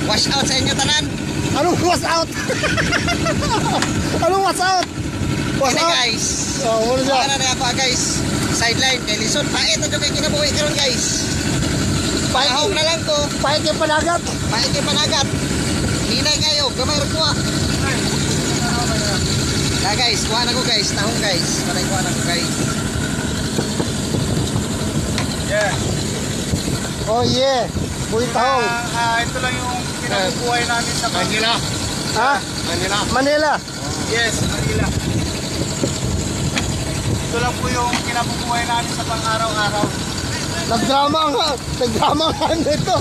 Wash out sa inyo tanan. Anong wash out? Anong wash out? Wash Ini out? guys. Oh, ano siya? Wala na ako guys. Sideline kay Lison. Pait na kay kinabuhi karon guys. Pahong na lang ko. Pahit yung panagat. Pait kay panagat. Hinay kayo, gamay ra kuha. Guys, kuha na ko guys, tahong guys. Paray kuha na ko guys. Yeah. Oh yeah. Buhay tahong. Ito lang yung kinabubuhay namin sa Manila. Ha? Manila. Manila. Yes, Manila. Ito lang po yung kinabubuhay namin sa pang-araw-araw. Nagdrama nga nito.